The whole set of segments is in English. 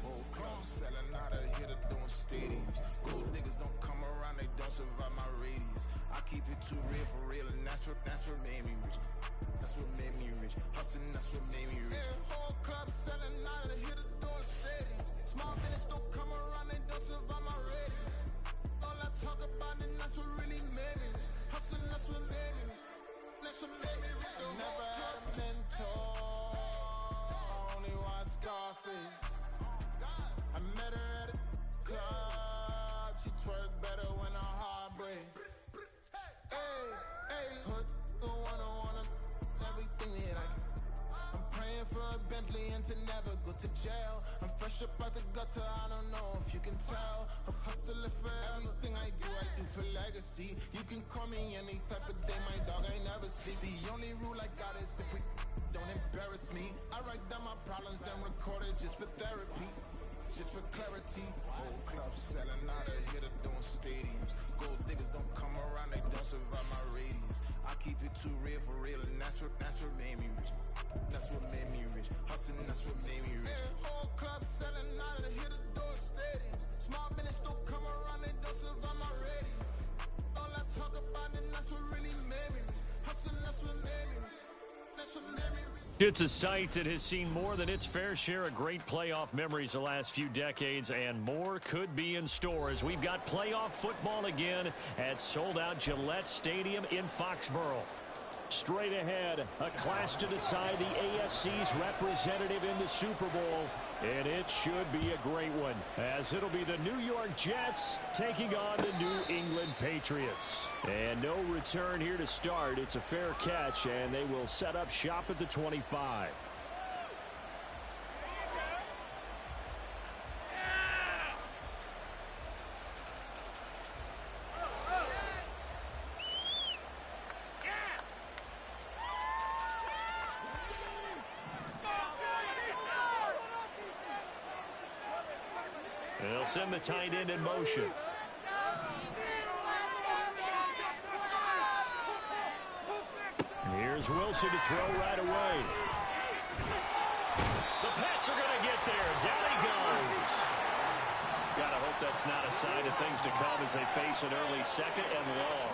Whole club selling out of here to doing stadiums. Gold niggas don't come around, they don't survive my radius. I keep it too real for real, and that's what made me rich. That's what made me rich. Hustling, that's what made me rich. Yeah, whole club selling out of here to doing stadiums. Small business don't come around, they don't survive my radius. All I talk about, and that's what really made me rich. Hustling, that's what made me rich. That's what made me rich. Never had a mentor, only one Scarface. I met her at a club, she twerk better when her heart breaks. Hey, hood, wanna everything that I'm praying for a Bentley and to never go to jail. I'm fresh up out the gutter, I don't know if you can tell. I'm hustling for everything I do for legacy. You can call me any type of day, my dog ain't never sleep. The only rule I got is if we don't embarrass me. I write down my problems, then record it just for therapy. Just for clarity, whole club selling out of here to doing stadiums. Gold diggers don't come around, they don't survive my radius. I keep it too real for real, and that's what made me rich. That's what made me rich. Hustling, that's what made me rich. Yeah, whole club selling out of here to doing stadiums. Small business don't come around, they don't survive my radius. All I talk about, and that's what really made me rich. Hustling, that's what made me rich. That's what made me rich. It's a site that has seen more than its fair share of great playoff memories the last few decades, and more could be in store as we've got playoff football again at sold-out Gillette Stadium in Foxborough. Straight ahead, a clash to decide the AFC's representative in the Super Bowl, and it should be a great one, as it'll be the New York Jets taking on the New England Patriots. And no return here to start. It's a fair catch, and they will set up shop at the 25. They'll send the tight end in motion. Here's Wilson to throw right away. The Pats are going to get there. Down he goes. Gotta hope that's not a sign of things to come as they face an early second and long.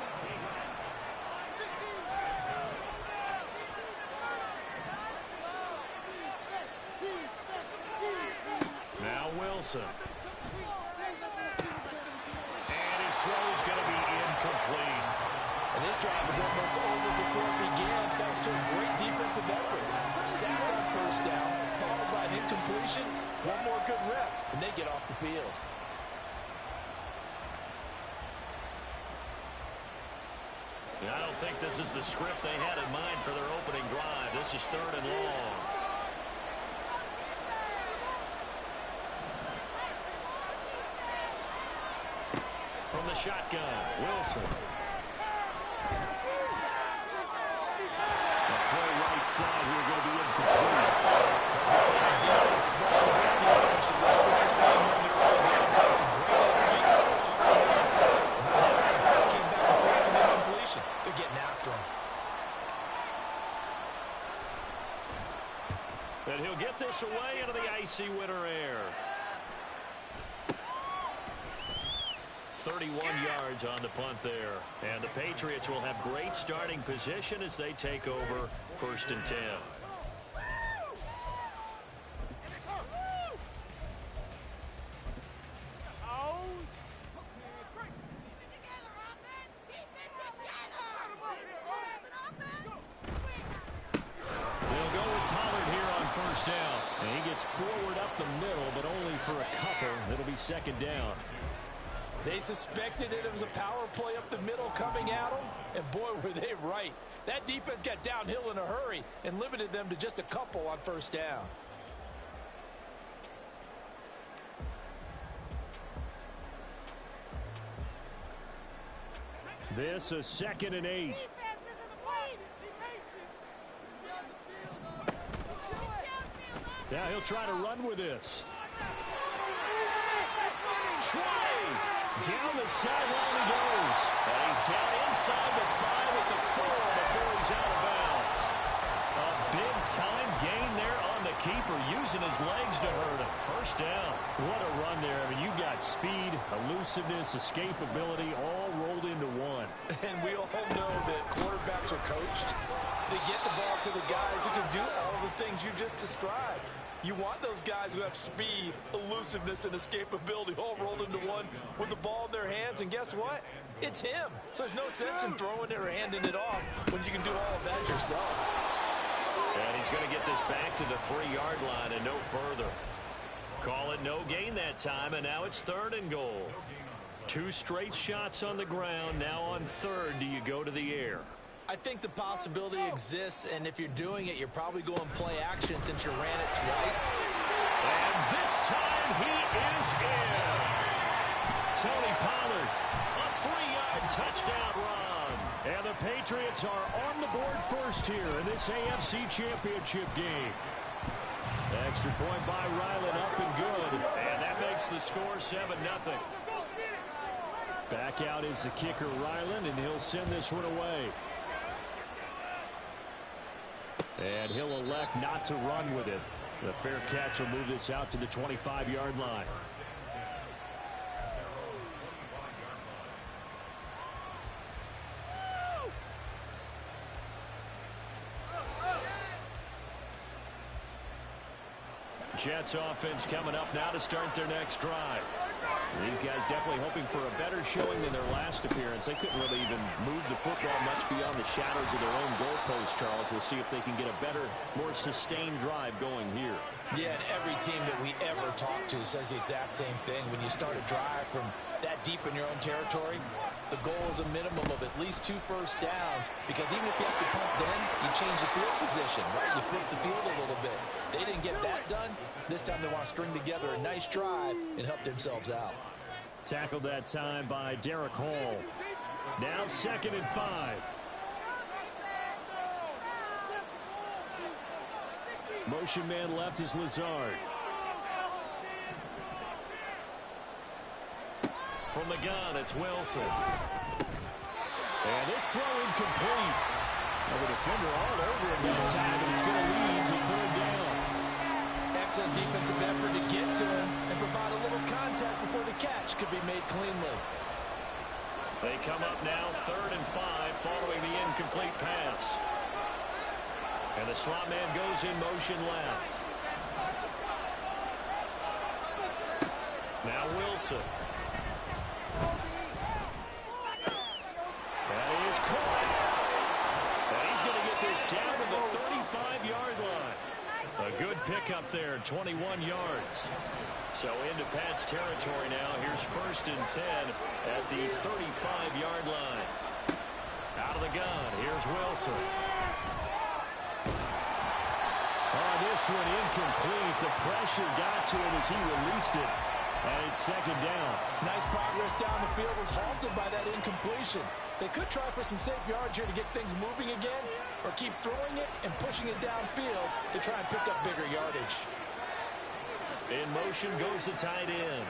Now Wilson. And his throw is going to be incomplete. And this drive was almost over before it began, thanks to a great defensive effort. Sacked on first down, followed by an incompletion. One more good rep, and they get off the field. I don't think this is the script they had in mind for their opening drive. This is 3rd and long. From the shotgun, Wilson. The throw right side here going to be incomplete. Defense, especially this defense, you love what you're seeing when they're early down. Got some great energy on the other side. Came back and forced an incompletion. They're getting after him. And he'll get this away into the icy winter air. 31 yards on the punt there. And the Patriots will have great starting position as they take over 1st and 10. They'll go with Pollard here on 1st down. And he gets forward up the middle, but only for a couple. It'll be 2nd down. They suspected it was a power play up the middle coming at them, and boy, were they right. That defense got downhill in a hurry and limited them to just a couple on 1st down. This is 2nd and 8. Now he'll try to run with this. Try. Down the sideline he goes. And he's down inside the 5 at the 4 before he's out of bounds. A big Big-time gain there on the keeper, using his legs to hurt him. First down. What a run there. I mean, you got speed, elusiveness, escapability, all rolled into one. And we all know that quarterbacks are coached to get the ball to the guys who can do all the things you just described. You want those guys who have speed, elusiveness, and escapability all rolled into one with the ball in their hands. And guess what? It's him. So there's no sense in throwing it or handing it off when you can do all of that yourself. And he's going to get this back to the 3-yard line and no further. Call it no gain that time, and now it's 3rd and goal. 2 straight shots on the ground. Now on 3rd, do you go to the air? I think the possibility exists, and if you're doing it, you're probably going play action since you ran it twice. And this time he is in. Tony Pollard, a 3-yard touchdown run. And the Patriots are on the board first here in this AFC Championship game. Extra point by Ryland, up and good. And that makes the score 7-0. Back out is the kicker, Ryland, and he'll send this one away. And he'll elect not to run with it. The fair catch will move this out to the 25-yard line. Jets offense coming up now to start their next drive. These guys definitely hoping for a better showing than their last appearance. They couldn't really even move the football much beyond the shadows of their own goalpost, Charles. We'll see if they can get a better, more sustained drive going here. Yeah, and every team that we ever talk to says the exact same thing. When you start a drive from that deep in your own territory, the goal is a minimum of at least 2 first downs, because even if you have to punt then, you change the field position, right? You flip the field a little bit. They didn't get that done. This time they want to string together a nice drive and help themselves out. Tackled that time by Derek Hall. Now 2nd and 5. Motion man left is Lazard. From the gun, it's Wilson. And this throw incomplete. Now the defender all over him that time, and it's going to lead to 3rd down. Excellent defensive effort to get to him and provide a little contact before the catch could be made cleanly. They come up now 3rd and 5 following the incomplete pass. And the slot man goes in motion left. Now Wilson. That is caught. And he's going to get this down to the 35-yard line. A good pickup there, 21 yards. So into Pat's territory now. Here's 1st and 10 at the 35-yard line. Out of the gun, here's Wilson. Oh, this one incomplete. The pressure got to him as he released it. And it's 2nd down. Nice progress down the field was halted by that incompletion. They could try for some safe yards here to get things moving again, or keep throwing it and pushing it downfield to try and pick up bigger yardage. In motion goes the tight end.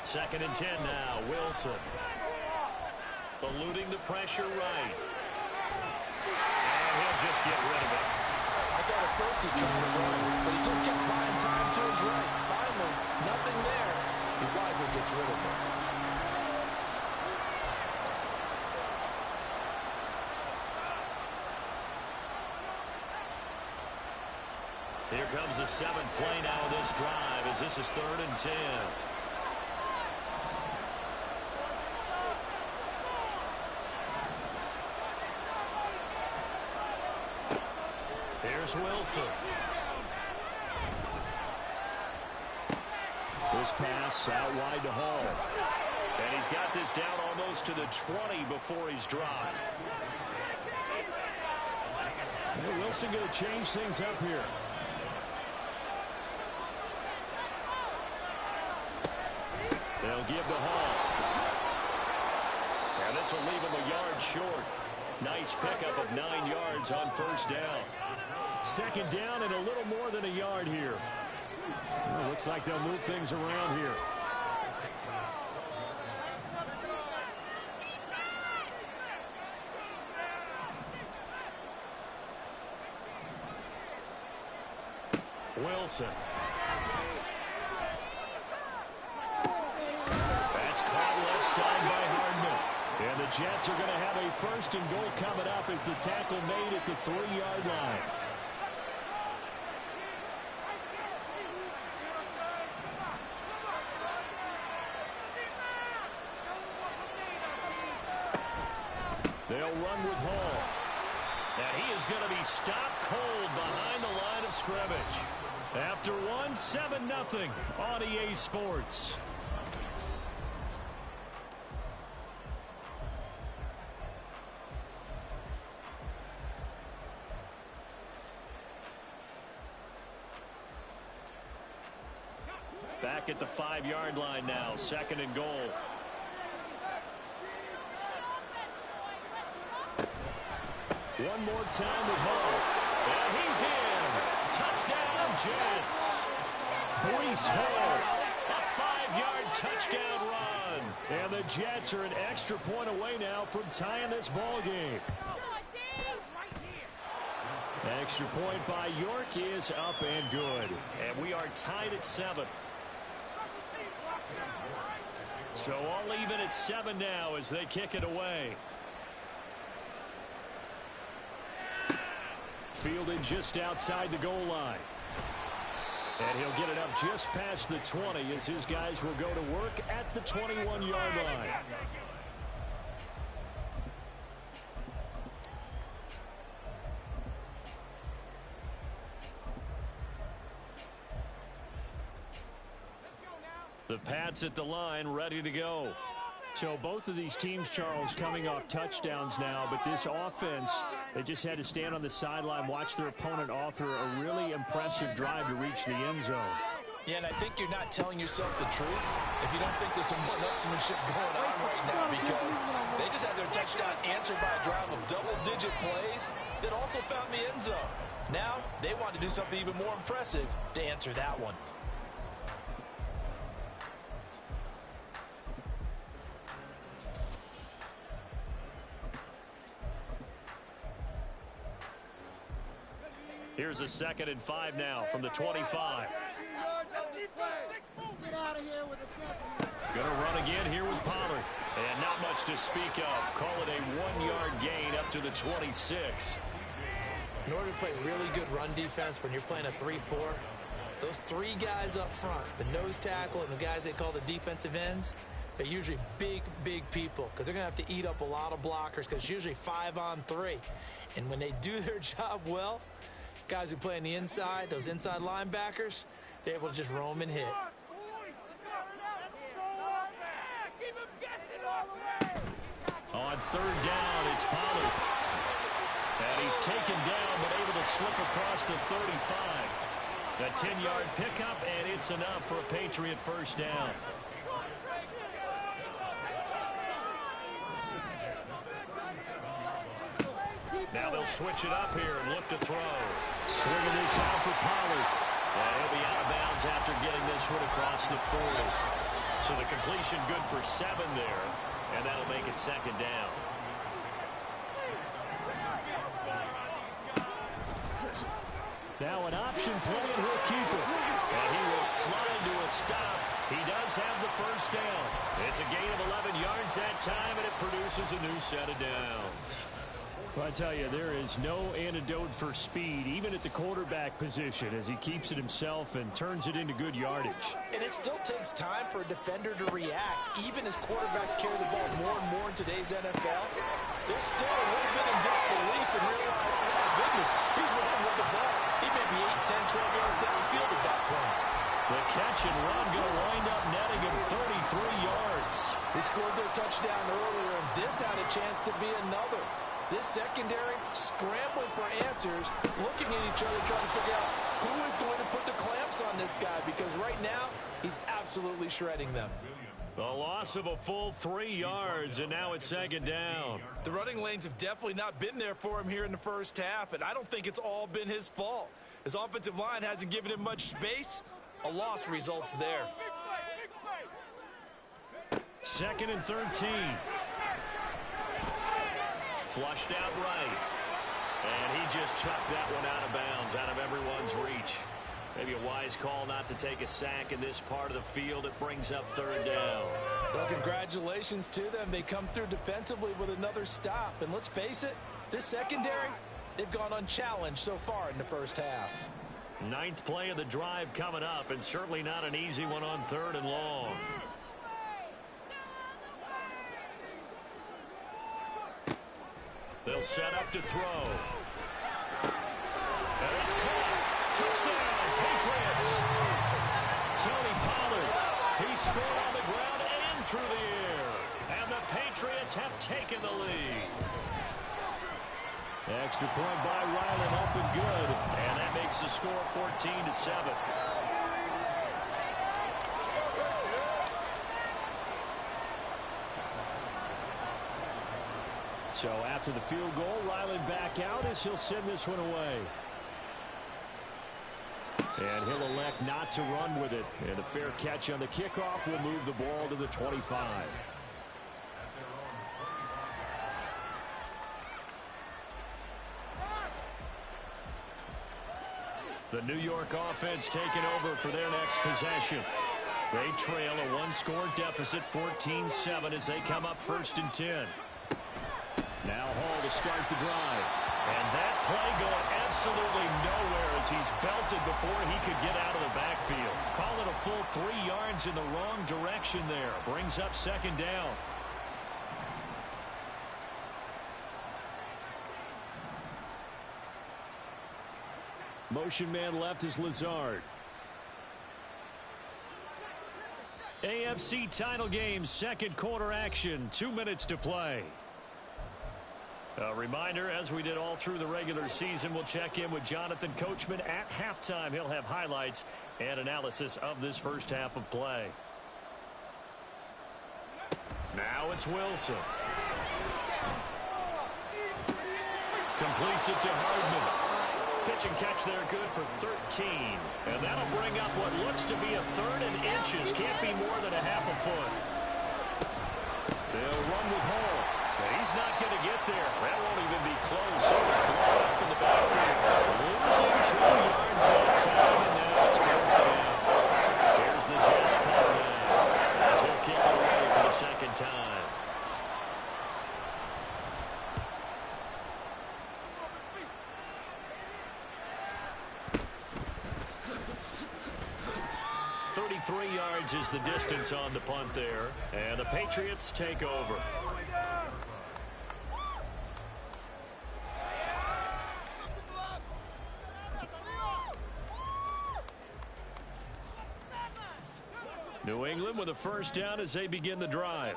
Second and 10 now, Wilson. Eluding the pressure right. And he'll just get rid of it. I thought at first he tried to run, but he just kept buying time to his right. Finally, nothing there. He wisely gets rid of it. Here comes the 7th play now of this drive, as this is 3rd and 10. Here's Wilson. This pass out wide to Hall. And he's got this down almost to the 20 before he's dropped. Well, Wilson going to change things up here. They'll give to Hall. And this will leave him a yard short. Nice pickup of 9 yards on 1st down. 2nd down and a little more than a yard here. Well, looks like they'll move things around here. Wilson. That's caught left side by Hardman. And the Jets are going to have a first and goal coming up as the tackle made at the 3-yard line. They'll run with Hall. And he is going to be stopped cold behind the line of scrimmage. After 7-0 on EA Sports. Back at the 5-yard line now, 2nd and goal. One more time with Hall. And he's in. Touchdown, Jets. Breece Hall, a 5-yard touchdown run. And the Jets are an extra point away now from tying this ball game. Extra point by York is up and good. And we are tied at 7. So all even at 7 now as they kick it away. Fielded just outside the goal line. And he'll get it up just past the 20 as his guys will go to work at the 21-yard line. The Pats at the line, ready to go. So both of these teams, Charles, coming off touchdowns now, but this offense, they just had to stand on the sideline, watch their opponent author a really impressive drive to reach the end zone. Yeah, and I think you're not telling yourself the truth if you don't think there's some one-upsmanship going on right now, because they just had their touchdown answered by a drive of double-digit plays that also found the end zone. Now they want to do something even more impressive to answer that one. Here's a 2nd and 5 now from the 25. Going to run again here with Pollard. And not much to speak of. Call it a 1-yard gain up to the 26. In order to play really good run defense when you're playing a 3-4, those 3 guys up front, the nose tackle and the guys they call the defensive ends, they're usually big, big people because they're going to have to eat up a lot of blockers because it's usually 5-on-3. And when they do their job well, guys who play on the inside, those inside linebackers, they're able to just roam and hit. On 3rd down, it's Pollard. And he's taken down, but able to slip across the 35. A 10-yard pickup, and it's enough for a Patriot first down. Now they'll switch it up here and look to throw. Swinging this out for Pollard. And he'll be out of bounds after getting this one across the 40. So the completion good for 7 there. And that'll make it 2nd down. Now an option play, and he'll keep it. And he will slide to a stop. He does have the first down. It's a gain of 11 yards that time, and it produces a new set of downs. Well, I tell you, there is no antidote for speed, even at the quarterback position, as he keeps it himself and turns it into good yardage. And it still takes time for a defender to react, even as quarterbacks carry the ball more and more in today's NFL. They're still a little bit in disbelief and realize, oh my goodness, he's running with the ball. He may be 8, 10, 12 yards downfield at that point. The catch and run going to wind up netting him 33 yards. They scored their touchdown earlier, and this had a chance to be another. This secondary scrambling for answers, looking at each other, trying to figure out who is going to put the clamps on this guy, because right now he's absolutely shredding them. The loss of a full 3 yards, and now it's 2nd down. The running lanes have definitely not been there for him here in the first half, and I don't think it's all been his fault. His offensive line hasn't given him much space. A loss results there. 2nd and 13. Flushed out right. And he just chucked that one out of bounds, out of everyone's reach. Maybe a wise call not to take a sack in this part of the field. It brings up third down. Well, congratulations to them. They come through defensively with another stop. And let's face it, this secondary, they've gone unchallenged so far in the first half. Ninth play of the drive coming up, and certainly not an easy one on third and long. They'll set up to throw. And it's caught. Touchdown, Patriots. Tony Pollard, he scored on the ground and through the air. And the Patriots have taken the lead. Extra point by Ryland, up and good. And that makes the score 14-7. So after the field goal, Ryland back out as he'll send this one away. And he'll elect not to run with it. And a fair catch on the kickoff will move the ball to the 25. The New York offense taking over for their next possession. They trail a one-score deficit, 14-7, as they come up 1st and 10. Now Hall to start the drive. And that play going absolutely nowhere as he's belted before he could get out of the backfield. Call it a full 3 yards in the wrong direction there. Brings up 2nd down. Motion man left is Lazard. AFC title game, 2nd quarter action. 2 minutes to play. A reminder, as we did all through the regular season, we'll check in with Jonathan Coachman at halftime. He'll have highlights and analysis of this first half of play. Now it's Wilson. Completes it to Hardman. Pitch and catch there, good for 13. And that'll bring up what looks to be a 3rd and inches. Can't be more than a half a foot. They'll run with Hall. He's not going to get there. That won't even be close. He was blown up in the backfield. Losing 2 yards that time, and now it's 4th down. Here's the Jets punt now, as he'll kick it away for the 2nd time. .33 yards is the distance on the punt there, and the Patriots take over. New England with a 1st down as they begin the drive.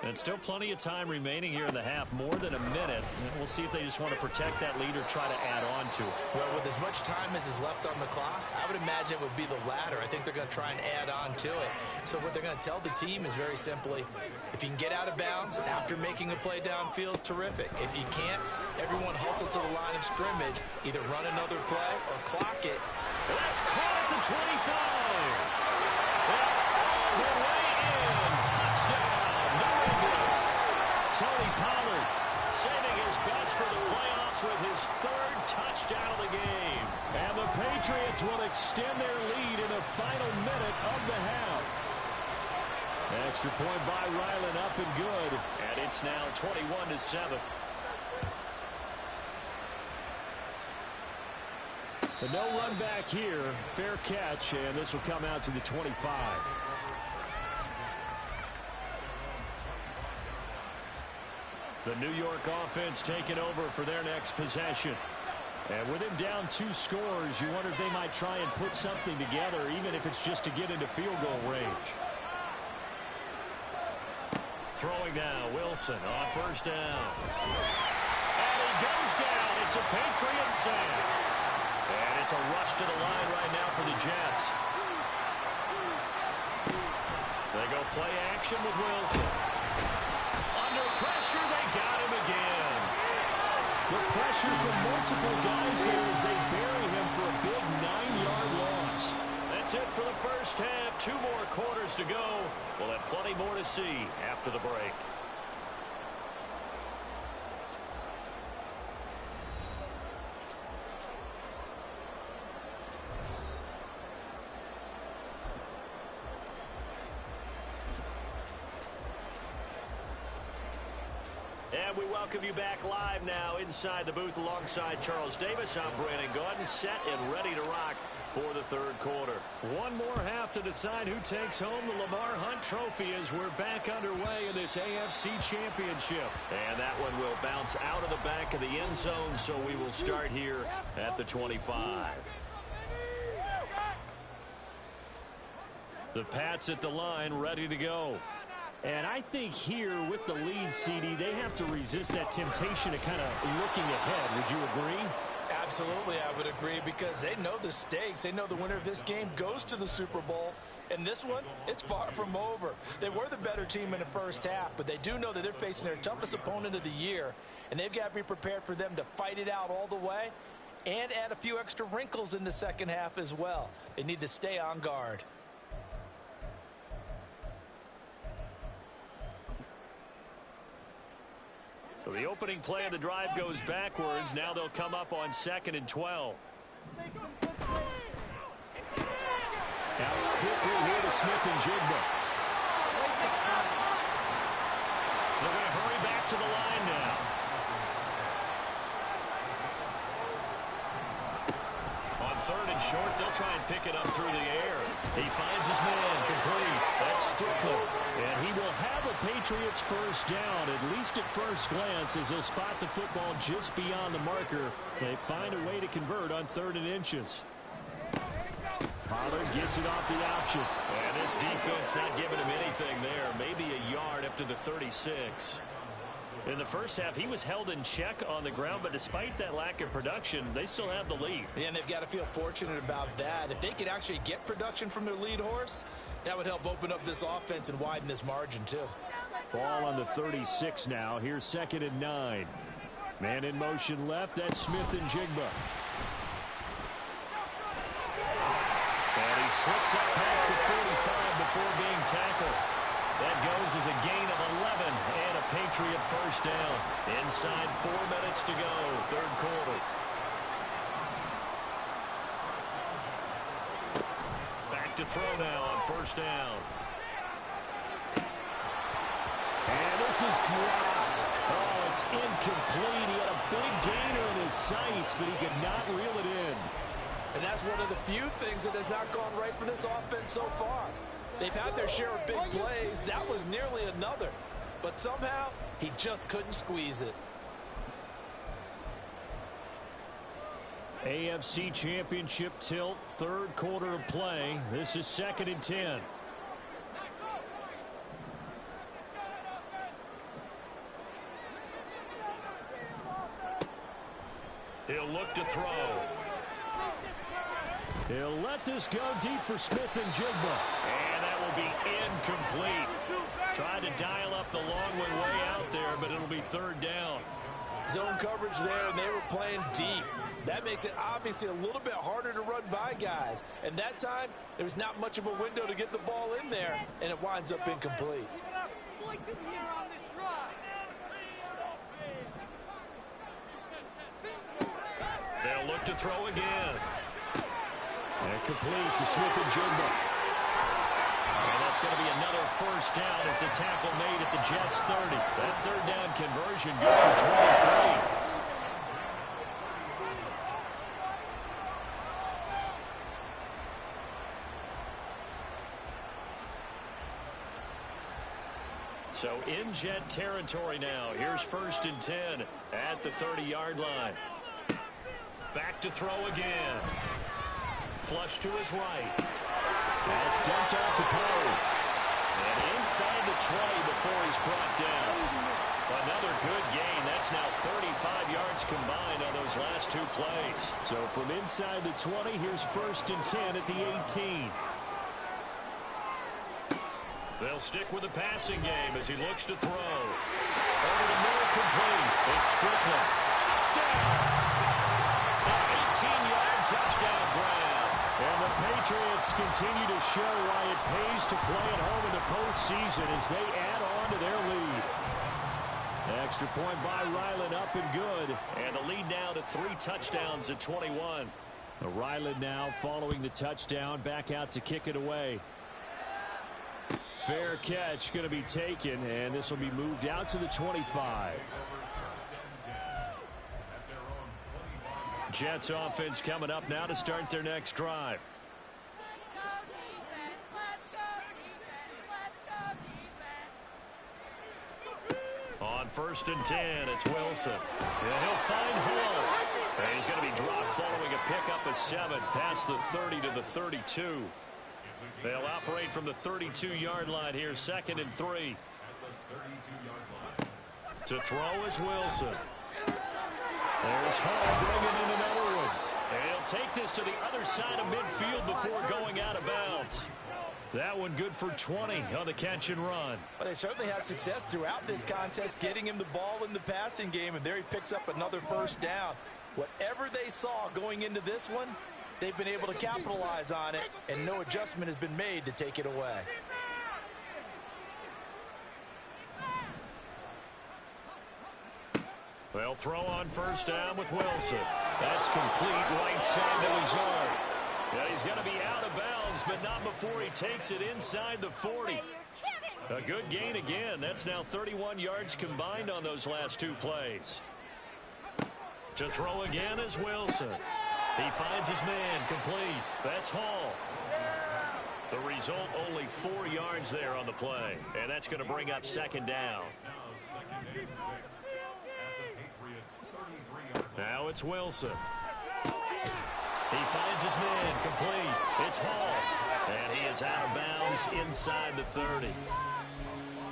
And still plenty of time remaining here in the half, more than a minute. We'll see if they just want to protect that lead or try to add on to it. Well, with as much time as is left on the clock, I would imagine it would be the latter. I think they're going to try and add on to it. So what they're going to tell the team is very simply, if you can get out of bounds after making a play downfield, terrific. If you can't, everyone hustle to the line of scrimmage, either run another play or clock it. Well, that's caught at the 25. All the way in. Touchdown. Tony Pollard saving his best for the playoffs with his 3rd touchdown of the game. And the Patriots will extend their lead in the final minute of the half. Extra point by Ryland, up and good. And it's now 21-7. But no run back here. Fair catch, and this will come out to the 25. The New York offense taking over for their next possession. And with him down 2 scores, you wonder if they might try and put something together, even if it's just to get into field goal range. Throwing now, Wilson on 1st down. And he goes down. It's a Patriot sack. And it's a rush to the line right now for the Jets. They go play action with Wilson. Under pressure, they got him again. The pressure from multiple guys here as they bury him for a big 9-yard loss. That's it for the first half. 2 more quarters to go. We'll have plenty more to see after the break. And we welcome you back live now inside the booth alongside Charles Davis. I'm Brandon Gaudin, set and ready to rock for the third quarter. One more half to decide who takes home the Lamar Hunt Trophy as we're back underway in this AFC Championship. And that one will bounce out of the back of the end zone, so we will start here at the 25. The Pats at the line, ready to go. And I think here with the lead, CD, they have to resist that temptation of kind of looking ahead. Would you agree? Absolutely, I would agree, because they know the stakes. They know the winner of this game goes to the Super Bowl. And this one, it's far from over. They were the better team in the first half, but they do know that they're facing their toughest opponent of the year. And they've got to be prepared for them to fight it out all the way and add a few extra wrinkles in the second half as well. They need to stay on guard. So the opening play of the drive goes backwards. Now they'll come up on 2nd and 12. Out quickly here to Smith-Njigba. They're going to hurry back to the line now. On 3rd and short, they'll try and pick it up through the air. He finds his man, complete. That's Strickland. And he will have a Patriots first down, at least at first glance, as they'll spot the football just beyond the marker. They find a way to convert on 3rd and inches. Pollard gets it off the option. And this defense not giving him anything there. Maybe a yard up to the 36. In the first half, he was held in check on the ground, but despite that lack of production, they still have the lead. Yeah, and they've got to feel fortunate about that. If they could actually get production from their lead horse, that would help open up this offense and widen this margin, too. Ball on the 36 now. Here's 2nd and 9. Man in motion left. That's Smith-Njigba. And he slips up past the 45 before being tackled. That goes as a gain of 11 and a Patriot first down. Inside 4 minutes to go, third quarter. Back to throw now on first down. And this is dropped. Oh, it's incomplete. He had a big gainer in his sights, but he could not reel it in. And that's one of the few things that has not gone right for this offense so far. They've had their share of big plays. That was nearly another. But somehow, he just couldn't squeeze it. AFC Championship tilt, third quarter of play. This is 2nd and 10. He'll look to throw. He'll let this go deep for Smith-Njigba. And that will be incomplete. Tried to dial up the long one way out there, but it'll be 3rd down. Zone coverage there, and they were playing deep. That makes it obviously a little bit harder to run by guys. And that time, there's not much of a window to get the ball in there, and it winds up incomplete. They'll look to throw again. And complete to Smith-Njigba. And that's going to be another first down as the tackle made at the Jets' 30. That 3rd down conversion good for 23. So in Jet territory now. Here's 1st and 10 at the 30-yard line. Back to throw again. Flush to his right. That's dumped off to Pollard. And inside the 20 before he's brought down. Another good gain. That's now 35 yards combined on those last 2 plays. So from inside the 20, here's 1st and 10 at the 18. They'll stick with the passing game as he looks to throw. Over the middle, complete. It's Strickland. Touchdown! An 18-yard touchdown grab. And the Patriots continue to show why it pays to play at home in the postseason as they add on to their lead. Extra point by Ryland, up and good. And the lead now to 3 touchdowns at 21. Ryland now following the touchdown, back out to kick it away. Fair catch going to be taken, and this will be moved out to the 25. Jets offense coming up now to start their next drive. On 1st and 10, it's Wilson. Yeah, he'll find Hall. And he's going to be dropped following a pickup of 7 past the 30 to the 32. They'll operate from the 32-yard line here, 2nd and 3. To throw is Wilson. There's Hall bringing in another one. And he'll take this to the other side of midfield before going out of bounds. That one good for 20 on the catch and run. Well, they certainly had success throughout this contest, getting him the ball in the passing game, and there he picks up another 1st down. Whatever they saw going into this one, they've been able to capitalize on it, and no adjustment has been made to take it away. They'll throw on 1st down with Wilson. That's complete, right side to Lazard. Yeah, he's going to be out of bounds, but not before he takes it inside the 40. A good gain again. That's now 31 yards combined on those last 2 plays. To throw again is Wilson. He finds his man, complete. That's Hall. The result, only 4 yards there on the play. And that's going to bring up 2nd down. Now it's Wilson. He finds his man, complete. It's Hall. And he is out of bounds inside the 30.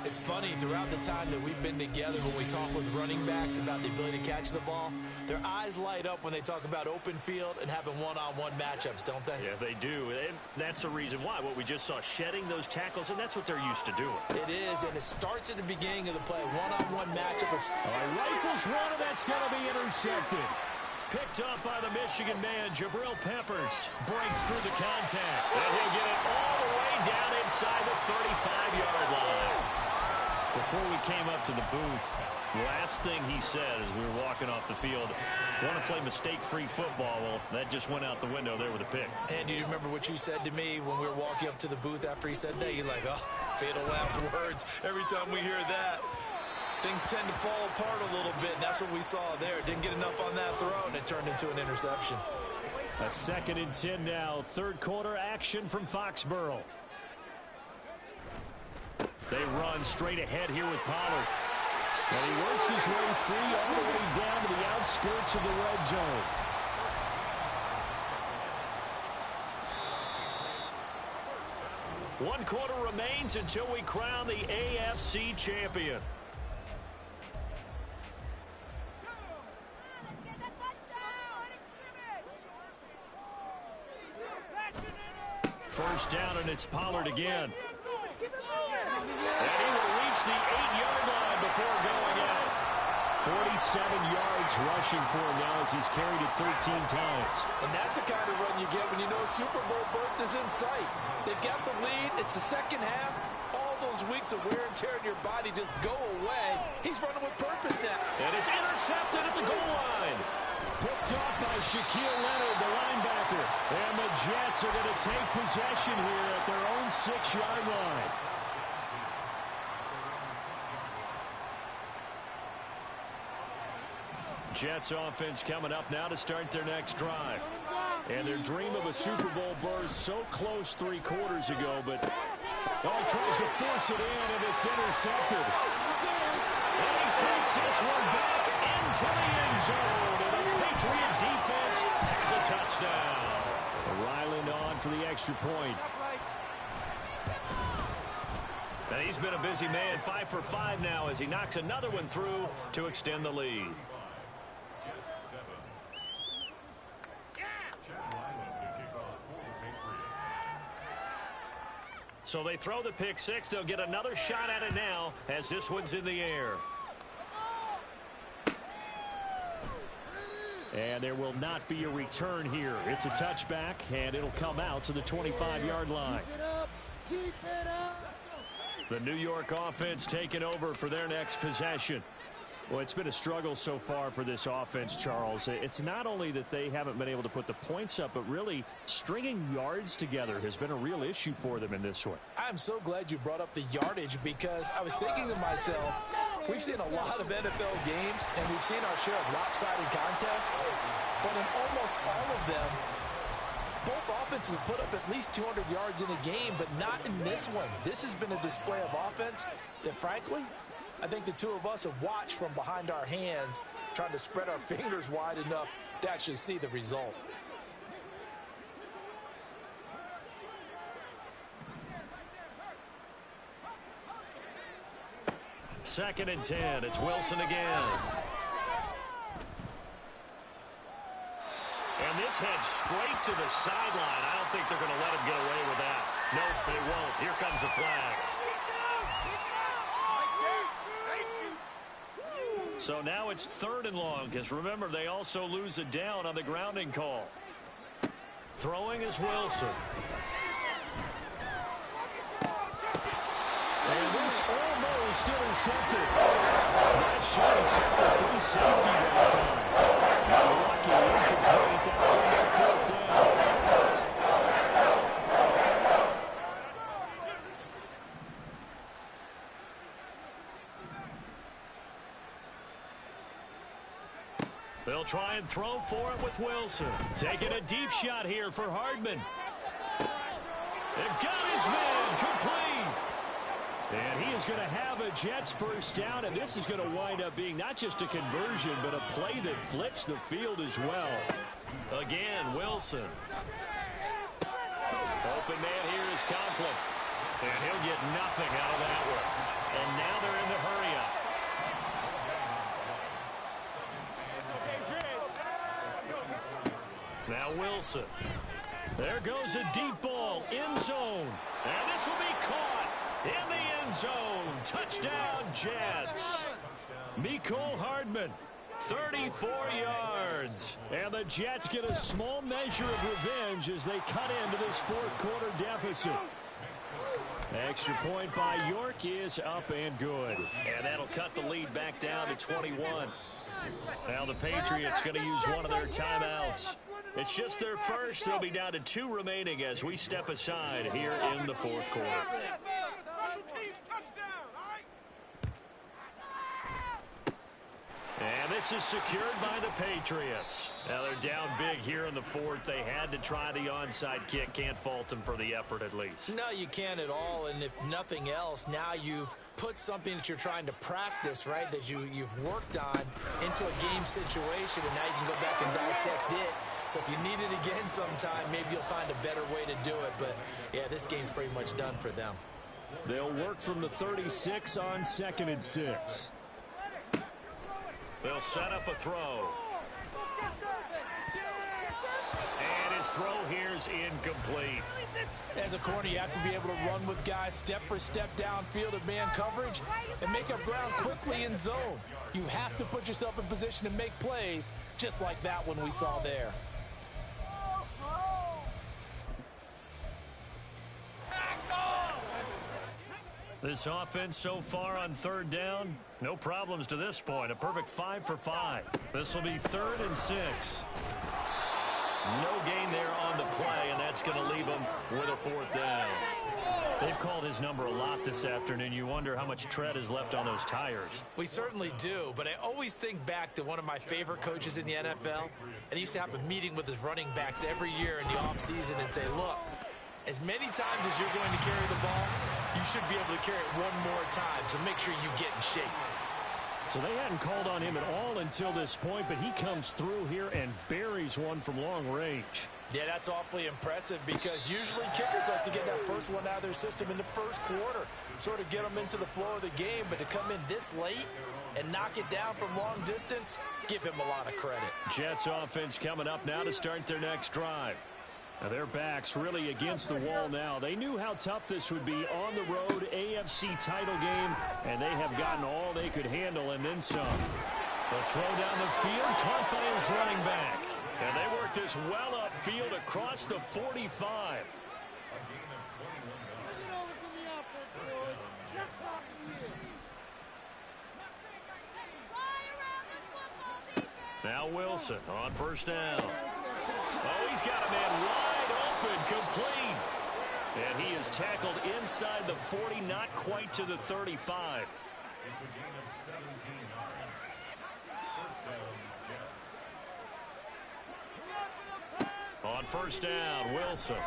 It's funny, throughout the time that we've been together, when we talk with running backs about the ability to catch the ball, their eyes light up when they talk about open field and having one-on-one matchups, don't they? Yeah, they do. And that's the reason why. What we just saw, shedding those tackles, and that's what they're used to doing. It is, and it starts at the beginning of the play. One-on-one matchup. Rifles one, and that's going to be intercepted. Picked up by the Michigan man, Jabril Peppers. Breaks through the contact. And he'll get it all the way down inside the 35-yard line. Before we came up to the booth, last thing he said as we were walking off the field, want to play mistake-free football. Well, that just went out the window there with a pick. And do you remember what you said to me when we were walking up to the booth after he said that? You're like, oh, fatal last words. Every time we hear that, things tend to fall apart a little bit, and that's what we saw there. Didn't get enough on that throw, and it turned into an interception. A 2nd and 10 now. 3rd quarter action from Foxborough. They run straight ahead here with Pollard. And he works his way free all the way down to the outskirts of the red zone. One quarter remains until we crown the AFC champion. First down, and it's Pollard again. And he will reach the 8-yard line before going out. 47 yards rushing for him now as he's carried it 13 times. And that's the kind of run you get when you know Super Bowl berth is in sight. They've got the lead. It's the second half. All those weeks of wear and tear in your body just go away. He's running with purpose now. And it's intercepted at the goal line. Picked off by Shaquille Leonard, the linebacker. And the Jets are going to take possession here at their own 6-yard line. Jets offense coming up now to start their next drive. And their dream of a Super Bowl berth so close 3 quarters ago, but he tries to force it in, and it's intercepted. And he takes this one back into the end zone. And the Patriot defense has a touchdown. Ryland on for the extra point. And he's been a busy man, 5 for 5 now as he knocks another one through to extend the lead. So they throw the pick 6. They'll get another shot at it now as this one's in the air. And there will not be a return here. It's a touchback, and it'll come out to the 25-yard line. Keep it up. The New York offense taking over for their next possession. Well, it's been a struggle so far for this offense, Charles. It's not only that they haven't been able to put the points up, but really stringing yards together has been a real issue for them in this one. I'm so glad you brought up the yardage because I was thinking to myself, we've seen a lot of NFL games and we've seen our share of lopsided contests, but in almost all of them, both offenses have put up at least 200 yards in a game, but not in this one. This has been a display of offense that, frankly, I think the two of us have watched from behind our hands, trying to spread our fingers wide enough to actually see the result. Second and 10. It's Wilson again. And this heads straight to the sideline. I don't think they're going to let him get away with that. Nope, they won't. Here comes the flag. So now it's 3rd and long, because remember, they also lose a down on the grounding call. Throwing is Wilson. And this almost intercepted. That should have set the free safety that time. Lucky incomplete. That will get 4th down. They'll try and throw for it with Wilson. Taking a deep shot here for Hardman. They've got his man complete. And he is going to have a Jets first down, and this is going to wind up being not just a conversion, but a play that flips the field as well. Again, Wilson. Open man here is Conklin. And he'll get nothing out of that one. And now they're in the hurry-up. Now Wilson. There goes a deep ball, end zone. And this will be caught in the end zone. Touchdown, Jets. Mecole Hardman, 34 yards. And the Jets get a small measure of revenge as they cut into this 4th quarter deficit. Extra point by York is up and good. And that'll cut the lead back down to 21. Now the Patriots going to use one of their timeouts. It's just their first. They'll be down to 2 remaining as we step aside here in the 4th quarter. And this is secured by the Patriots. Now they're down big here in the 4th. They had to try the onside kick. Can't fault them for the effort at least. No, you can't at all. And if nothing else, now you've put something that you're trying to practice, right, that you've worked on into a game situation, and now you can go back and dissect it. So if you need it again sometime, maybe you'll find a better way to do it. But, yeah, this game's pretty much done for them. They'll work from the 36 on 2nd and 6. They'll set up a throw. And his throw here's incomplete. As a corner, you have to be able to run with guys step for step downfield at man coverage and make up ground quickly in zone. You have to put yourself in position to make plays just like that one we saw there. This offense so far on 3rd down, no problems to this point. A perfect 5 for 5. This will be 3rd and 6. No gain there on the play, and that's going to leave them with a 4th down. They've called his number a lot this afternoon. You wonder how much tread is left on those tires. We certainly do, but I always think back to one of my favorite coaches in the NFL, and he used to have a meeting with his running backs every year in the offseason and say, look, as many times as you're going to carry the ball, you should be able to carry it one more time, so make sure you get in shape. So they hadn't called on him at all until this point, but he comes through here and buries one from long range. Yeah, that's awfully impressive because usually kickers like to get that first one out of their system in the 1st quarter, sort of get them into the flow of the game, but to come in this late and knock it down from long distance, give him a lot of credit. Jets offense coming up now to start their next drive. Now their backs really against the wall now. They knew how tough this would be on the road, AFC title game, and they have gotten all they could handle and then some. The throw down the field, caught by his running back. And they work this well upfield across the 45. Now Wilson on first down. Oh, he's got a man wide open, complete. And he is tackled inside the 40, not quite to the 35. It's a gain of 17 yards. First down, Jets. On first down, Wilson.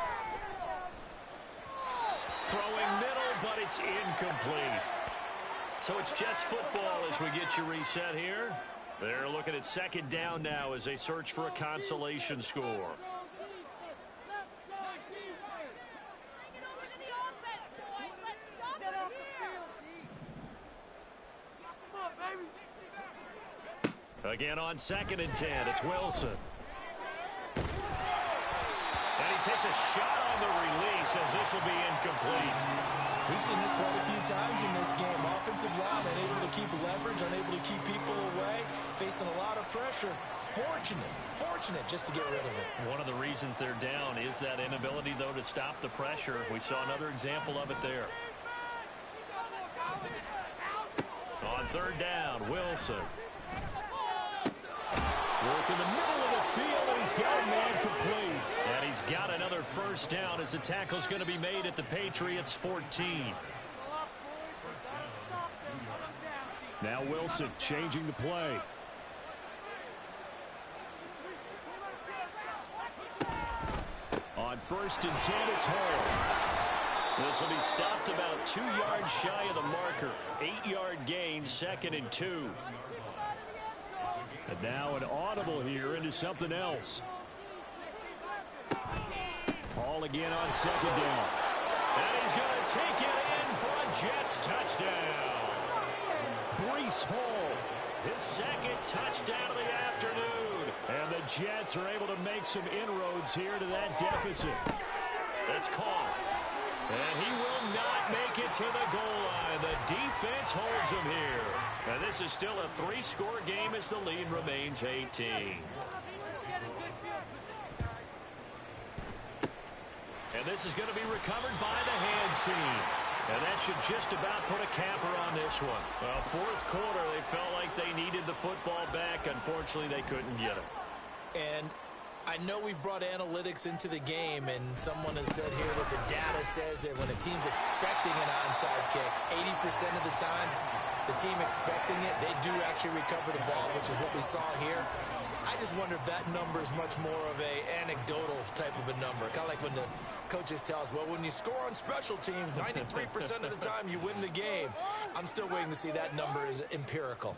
Throwing middle, but it's incomplete. So it's Jets football as we get you reset here. They're looking at second down now as they search for a consolation score. Again on 2nd and 10, it's Wilson. And he takes a shot on the release as this will be incomplete. We've seen this quite a few times in this game. Offensive line unable to keep leverage, unable to keep people away, facing a lot of pressure. Fortunate just to get rid of it. One of the reasons they're down is that inability, though, to stop the pressure. We saw another example of it there. On third down, Wilson. Work in the middle of the field, and he's got a man complete. And he's got another first down as the tackle's going to be made at the Patriots 14. Now Wilson changing the play. On 1st and 10, it's Hall. This will be stopped about 2 yards shy of the marker. 8-yard gain, 2nd and 2. And now an audible here into something else. Hall again on 2nd down. And he's going to take it in for a Jets touchdown. Breece Hall, his 2nd touchdown of the afternoon. And the Jets are able to make some inroads here to that deficit. That's caught. And he will not make it to the goal line. The defense holds him here. And this is still a 3-score game as the lead remains 18. And this is going to be recovered by the hands team. And that should just about put a capper on this one. Well, 4th quarter, they felt like they needed the football back. Unfortunately, they couldn't get it. And I know we brought analytics into the game, and someone has said here that the data says that when a team's expecting an onside kick, 80% of the time, the team expecting it, they do actually recover the ball, which is what we saw here. I just wonder if that number is much more of a anecdotal type of a number. Kind of like when the coaches tell us, well, when you score on special teams, 93% of the time you win the game. I'm still waiting to see that number is empirical.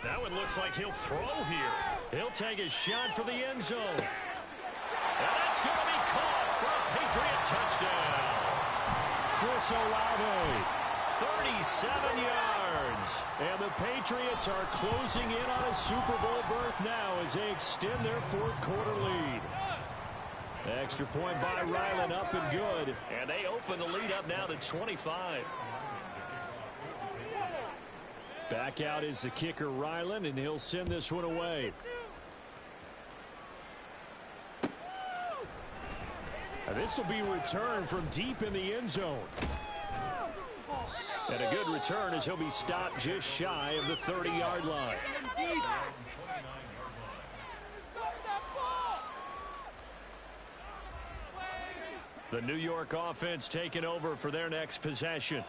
That one looks like he'll throw here. He'll take a shot for the end zone. And that's going to be caught for a Patriot touchdown. Chris Olave, 37 yards. And the Patriots are closing in on a Super Bowl berth now as they extend their 4th quarter lead. Extra point by Ryland, up and good. And they open the lead up now to 25. Back out is the kicker, Ryland, and he'll send this one away. And this will be returned from deep in the end zone. And a good return as he'll be stopped just shy of the 30-yard line. The New York offense taking over for their next possession.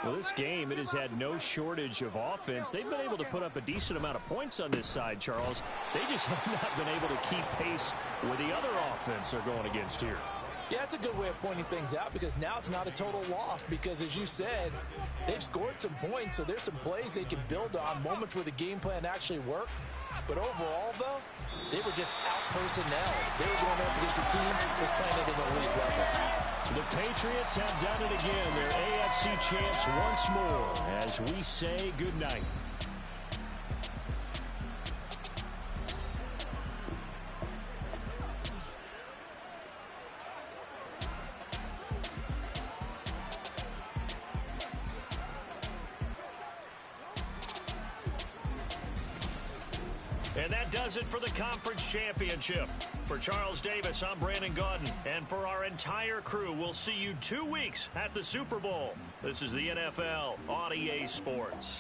Well, this game, it has had no shortage of offense. They've been able to put up a decent amount of points on this side, Charles. They just have not been able to keep pace with the other offense they're going against here. Yeah, that's a good way of pointing things out because now it's not a total loss because, as you said, they've scored some points, so there's some plays they can build on, moments where the game plan actually worked. But overall, though, they were just out-personnel. They were going up against a team that was playing at an elite level. The Patriots have done it again. They're AFC champs once more as we say goodnight. And that does it for the conference championship. For Charles Davis, I'm Brandon Gaudin. And for our entire crew, we'll see you 2 weeks at the Super Bowl. This is the NFL on EA Sports.